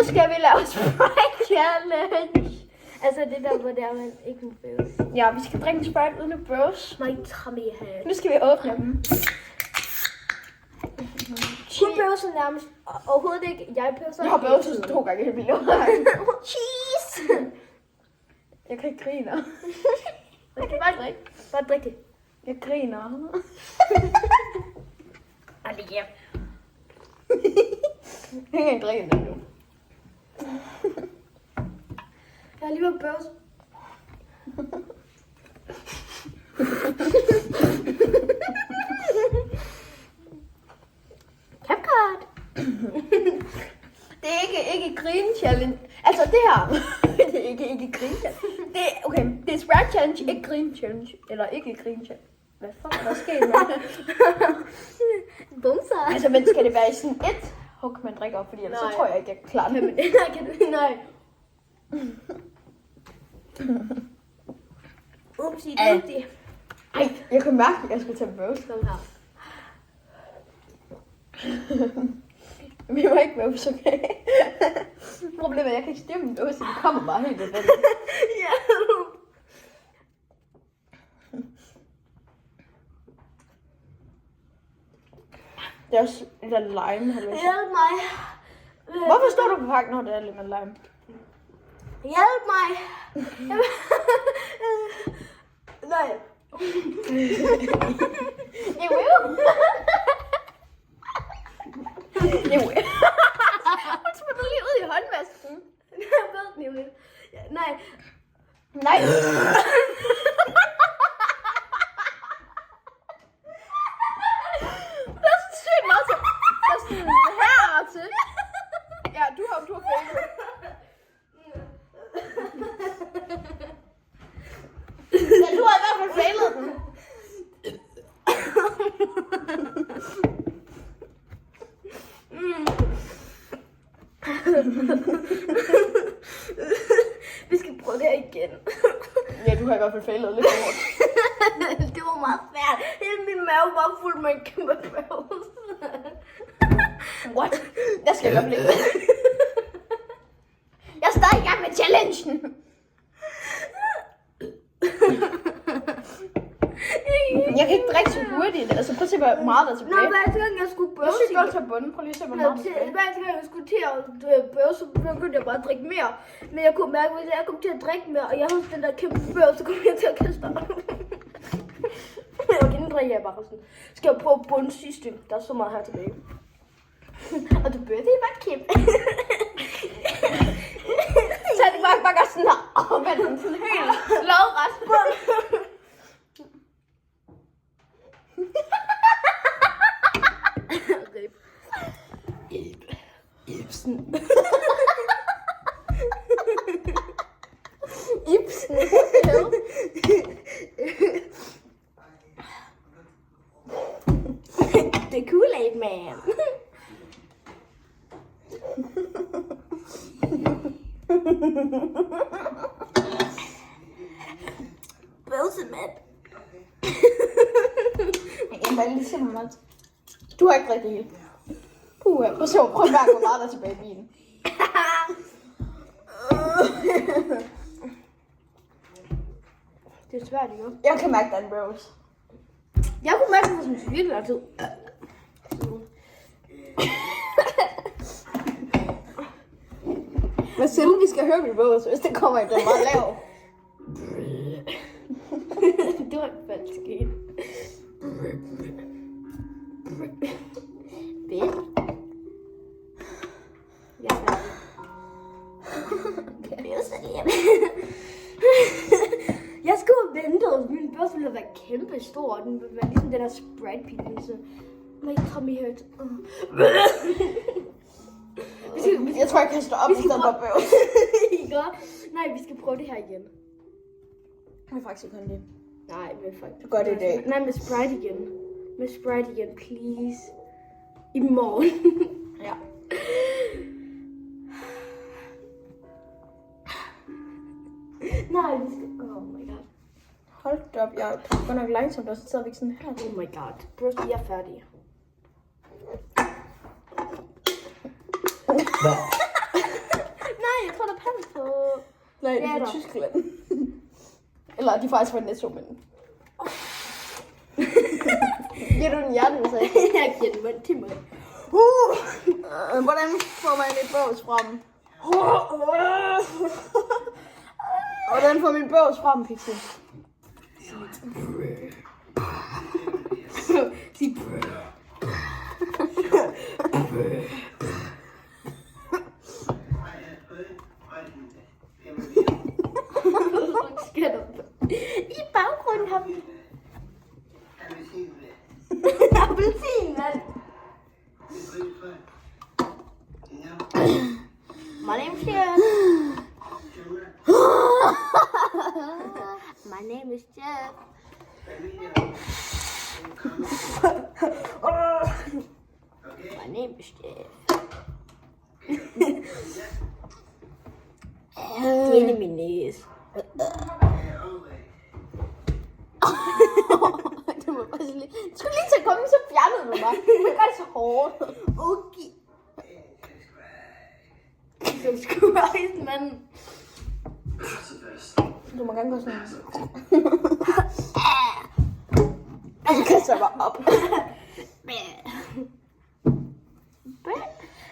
skal vi lave Sprite challenge. Altså det der, hvor der man ikke må bøves. Ja, vi skal drikke Sprite uden at bøves. My tummy hurt. Nu skal vi åbne dem. Hun bøvser nærmest overhovedet ikke. Jeg bøvser. Jeg har bøvset 2 gange i mit liv. Cheese! Jeg kan ikke grine. Jeg kan bare drikke. Bare drikke det. Jeg griner. Ej, det er. Jeg kan ikke drikke det nu. Jeg har lige været bøvs. CapCut. Det er ikke green challenge. Altså det her. Det er ikke green challenge. Det er Sprite challenge, ikke green challenge. Eller ikke green challenge. Hvad fuck er der sket med det? Bumser. Altså, men skal det være i sådan et hug, man drikker op? Fordi ellers så tror jeg ikke, jeg klarer det. Nej. Upsi, dygtig. Ej, jeg kunne mærke, at jeg skulle tage bøvs. Kom her. Vi må ikke bøvs, okay? Problemet er, at jeg kan ikke stemme bøvs, så det kommer bare helt nødvendigt. Ja. Det er også lidt af lime, har du lyst til. Hjælp mig. Hvorfor står du på pakken, når det er lidt med lime? Hjælp mig. Nej. Jeg vil. Jeg vil. Hun smider lige ud i håndvasken. Jeg ved nemlig. Nej. Nej. Det er så sygt meget til. Der er sådan her til. Ja, du har fældet. Ja, du har i hvert fald fældet den. Vi skal prøve det her igen. Ja, du har i hvert fald fældet lidt hårdt. Det var meget svært. Hele min mave var fuld med en kæmpe bøvs. What? Jeg skal i hvert fald ikke. Jeg er stadig i gang med challengen. Jeg kan ikke drikke så hurtigt. Altså prøv at se, hvor meget der er tilbage. Nå, hver gang jeg skulle Jeg bøvse. synes godt til bunden. Prøv lige at se, hvor meget der er tilbage. Hver gang jeg skulle til at bøvse, så begyndte jeg bare at drikke mere. Men jeg kunne mærke, at hvis jeg kom til at drikke mere, og jeg havde den der kæmpe bøvse, så kom jeg til at kaste op. Okay, nu drikker jeg bare sådan. Skal jeg prøve bunden sidste? Der er så meget her tilbage. Og det bøvse er bare kæmpe. Så er det bare gør sådan her. Hvad er den sådan helt lodret bund? Ibsen. Ibsen. The Kool-Aid Man. Bøvsemand. Jeg var lige simpelthen meget. Du har ikke rigtig helt. Prøv at mærke, hvor meget der er tilbage i bilen. Det er svært, jo. Jeg kan mærke, der er en rose. Jeg kunne mærke det for sådan virkelig lang tid. Men selv vi skal høre min rose, hvis det kommer i den meget lav. Det var falsk sket. Fedt. Jeg er færdig. Okay. Jeg skulle have ventet. Min børs ville være kæmpe stor. Den ville være ligesom den der Sprite-pizza. My tummy hurt. Jeg tror, jeg kan stå op i stedet for bøv. Nej, vi skal prøve det her igen. Jeg vil faktisk ikke holde det. Nej, men faktisk. Du gør det i dag. Nej, med Sprite igen. Med Sprite igen, please. I morgen. Ja. Nej, vi skal... Oh my god. Hold da op, jeg går nok langsomt, og så sidder vi ikke sådan her. Oh my god. Bro, jeg er færdig. det Det er er der. fra Tyskland. Eller de er faktisk fra Netto, men... Giver du den hjertet, så ikke? Jeg giver den mund til mig. Hvordan får man et bås frem? Hvordan får min bås frem, Pixie? Sig I baggrunden har vi appelsin, mand. My name is Jeff. My name is Jeff. My name is Jeff. Det er min næse. Du må bare lige... Du skulle lige til at komme, så fjernede du mig. Du gør det så hårdt. Okay. Jesus Christ, mand. Du må gerne gå sådan her. Og så kaster jeg mig op.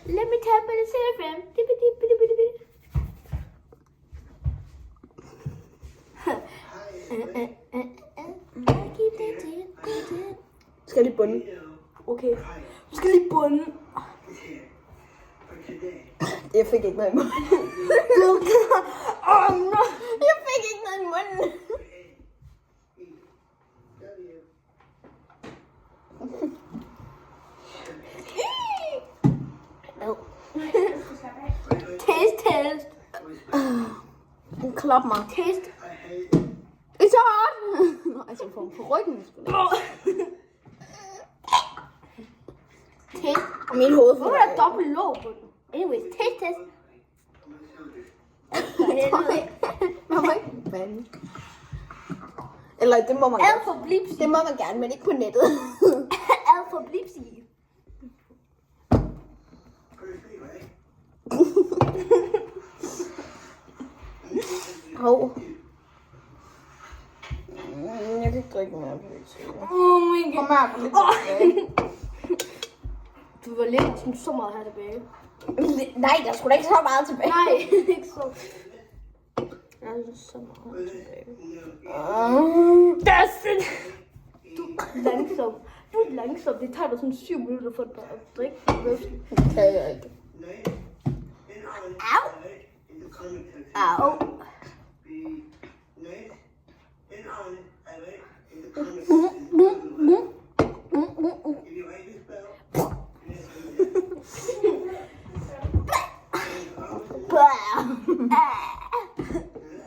Let me tap on the telephone. Skal jeg lige bunde? Okay. Du skal lige bunde. Jeg fik ikke noget i munden. Jeg fik ikke noget i munden. Taste. Klap mig. Taste. Det er så hårdt. Altså, på ryggen. Taste. Og min hoved. Hvorfor er der dobbelt låg på den? Anyways, taste. Man må ikke vande. Eller det må man Ad godt. for blipsy. Det må man gerne, men ikke på nettet. Ad for blipsy. Hov. Jeg kan ikke drikke mere. Oh my Kom god. her, lidt tilbage. Du var lidt sådan så meget her tilbage. Nej, der skulle da ikke så meget tilbage. Nej, ikke så. Jeg er så meget tilbage. Dustin! Du er langsom. Du er langsom. Det tager dig sådan 7 minutter for at drikke. Det kan jeg ikke. Au. Au.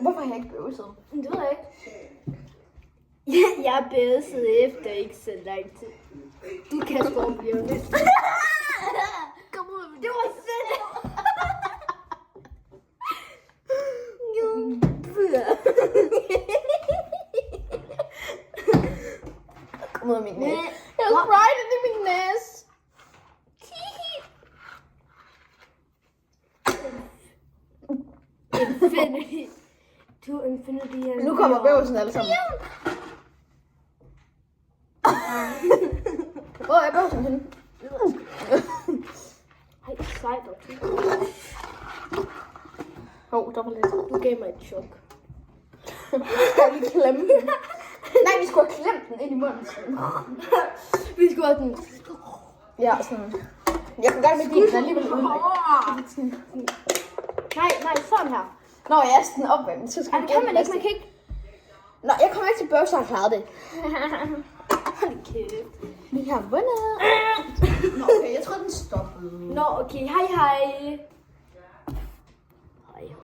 Hvorfor har jeg ikke bøvset? Det ved jeg ikke. Jeg er bæset efter ikke så lang tid. Du kan skorpion. Kom ud. Det var sødt. Kom ud af min næse. Jeg har sprayet det i min næse. Infinity. To infinity and Nu kommer beyond. bøvsen alle sammen. Hvor er bøvsen henne? Ej, sejt og tyk. Hov, der var lidt. Du gav mig et chok. Skal jeg lige klemme den? Nej, vi skulle have klemt den ind i munden. Vi skulle have den. Ja, sådan. Jeg kan godt med din, den er alligevel ødelægge. Nej, sådan her. Nå, jeg er sådan opvendt, så skal Ej, det kan man ikke. Man kan ikke. Nå, jeg kommer ikke til bøvsen og har klaret det. Hold kæft. Vi har vundet. Nå, okay, jeg tror, den stoppede. Nå, okay. Hej, hej.